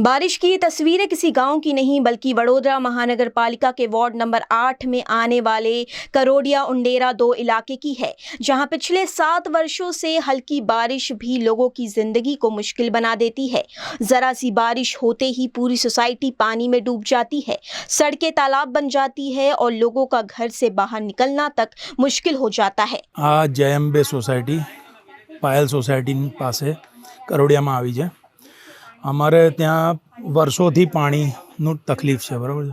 बारिश की ये तस्वीरें किसी गांव की नहीं बल्कि वडोदरा महानगर पालिका के वार्ड नंबर 8 में आने वाले करोड़िया उंडेरा 2 इलाके की है, जहां पिछले 7 वर्षों से हल्की बारिश भी लोगों की जिंदगी को मुश्किल बना देती है। जरा सी बारिश होते ही पूरी सोसाइटी पानी में डूब जाती है, सड़कें तालाब बन जाती है और लोगों का घर से बाहर निकलना तक मुश्किल हो जाता है। आ जयम्बे सोसायटी पायल सोसायटी पासे करोड़ियाમાં આવી છે। અમારે ત્યાં વર્ષોથી પાણીનું તકલીફ છે, બરાબર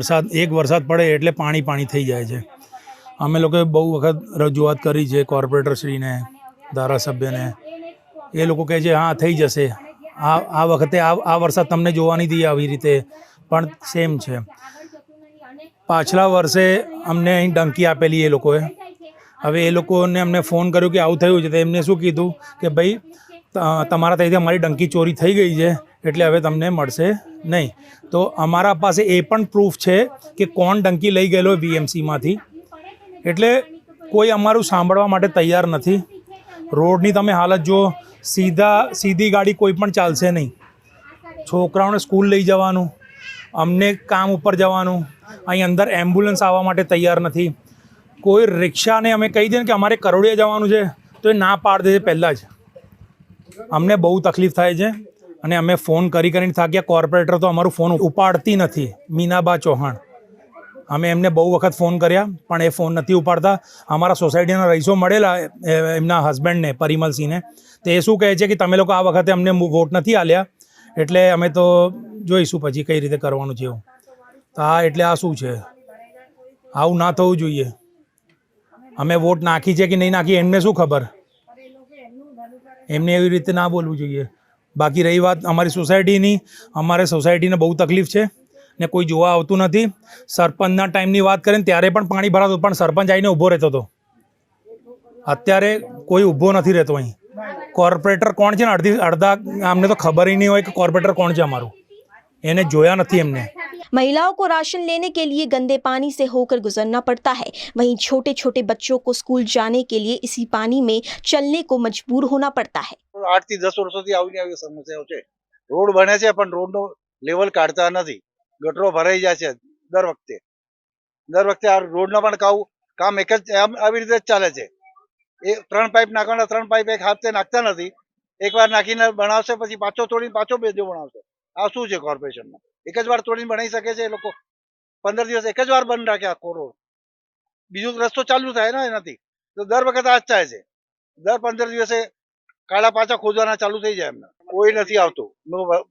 છે। એક વરસાદ પડે એટલે પાણી થઈ જાય છે। અમે લોકોએ બહુ વખત રજૂઆત કરી છે કોર્પોરેટરશ્રીને, ધારાસભ્યને। એ લોકો કહે છે હા થઈ જશે, આ વખતે આ વરસાદ તમને જોવા નહીં દઈએ આવી રીતે, પણ સેમ છે। પાછલા વર્ષે અમને અહીં ડંકી આપેલી એ લોકોએ। હવે એ લોકોને અમને ફોન કર્યો કે આવું થયું છે, તો એમને શું કીધું કે ભાઈ તમારા ત્યાંથી અમારી ડંકી ચોરી થઈ ગઈ છે એટલે હવે તમને મળશે નહીં। તો અમારા પાસે એ પણ પ્રૂફ છે કે કોણ ડંકી લઈ ગયેલો વીએમસીમાંથી, એટલે કોઈ અમારું સાંભળવા માટે તૈયાર નથી। રોડની તમે હાલત જો, સીધી ગાડી કોઈ પણ ચાલશે નહીં। છોકરાઓને સ્કૂલ લઈ જવાનું, અમને કામ ઉપર જવાનું, અહીં અંદર એમ્બ્યુલન્સ આવવા માટે તૈયાર નથી। કોઈ રિક્ષાને અમે કહી દઈએ કે અમારે કરોડિયા જવાનું છે તો એ ના પાડી દે પહેલાં જ। અમને બહુ તકલીફ થાય છે અને અમે ફોન કરીને થાક્યા। કોર્પોરેટર તો અમારું ફોન ઉપાડતી નથી, મીનાબા ચૌહાણ। અમે એમને બહુ વખત ફોન કર્યા પણ એ ફોન નથી ઉપાડતા। અમારા સોસાયટીના રહીશો મળેલા એમના હસબન્ડને, પરિમલસિંહને, તો એ શું કહે છે કે તમે લોકો આ વખતે અમને વોટ નથી આલ્યા એટલે અમે તો જોઈશું પછી કઈ રીતે કરવાનું છે એવું। તો આ એટલે આ શું છે, આવું ના થવું જોઈએ। અમે વોટ નાખી છે કે નહીં નાખી એમને શું ખબર, એમને એવી રીતે ના બોલવું જોઈએ। બાકી રહી વાત અમારી સોસાયટીની, અમારે સોસાયટીને બહુ તકલીફ છે ને કોઈ જોવા આવતું નથી। સરપંચના ટાઈમની વાત કરીએ ને ત્યારે પણ પાણી ભરાતું, પણ સરપંચ આવીને ઊભો રહેતો હતો। અત્યારે કોઈ ઊભો નથી રહેતો અહીં। કોર્પોરેટર કોણ છે ને અડધા અમને તો ખબર ही नहीं હોય કે કોર્પોરેટર કોણ છે અમારું, એને જોયા નથી એમને। महिलाओं को राशन लेने के लिए गंदे पानी से होकर गुजरना पड़ता है, वहीं छोटे छोटे बच्चों को स्कूल जाने के लिए इसी पानी में चलने को मजबूर होना पड़ता है। 8 થી 10 વર્ષોથી આવી સમસ્યાઓ છે। રોડ બને છે પણ રોડનો લેવલ કાઢતા નથી, ગટરો ભરાઈ જાય છે દર વખતે આ રોડનો પણ કામ એક જ આવી રીતે જ ચાલે છે। એ 3 પાઇપ નાખવાના, 3 પાઇપ એક હાથે નાખતા નથી। એકવાર નાખીને બનાવશે પછી પાછો તોડીને પાછો બેજો બનાવશે। આ શું છે કોર્પોરેશનમાં? એક જ વાર તોડીને બનાવી શકે છે એ લોકો? 15 દિવસ એક જ વાર બંધ રાખે આખો રોડ, બીજો રસ્તો ચાલુ થાય ને એનાથી। તો દર વખતે આ જ થાય છે, દર 15 દિવસે કાળા પાછા ખોદવાના ચાલુ થઈ જાય એમને। કોઈ નથી આવતું।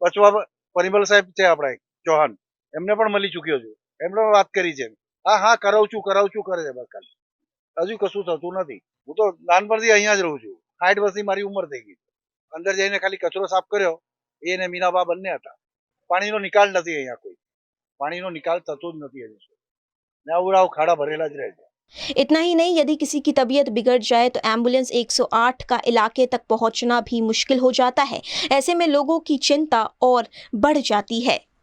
બચવા પરિમલ સાહેબ છે આપણા ચૌહાણ, એમને પણ મળી ચૂક્યો છું, એમને વાત કરી છે। હા કરાવું છું કરે છે, બસ ખાલી હજુ કશું થતું નથી। હું તો નાનપણથી અહીંયા જ રહું છું, 60 વર્ષની મારી ઉંમર થઈ ગઈ। અંદર જઈને ખાલી કચરો સાફ કર્યો, એ ને મીનાબા બંને હતા। પાણીનો નિકાલ નથી, અહીંયા કોઈ પાણીનો નિકાલ થતો જ નથી હજુ, ને આવું ખાડા ભરેલા જ રહે છે। इतना ही नहीं, यदि किसी की तबीयत बिगड़ जाए तो एम्बुलेंस 108 का इलाके तक पहुंचना भी मुश्किल हो जाता है। ऐसे में लोगों की चिंता और बढ़ जाती है।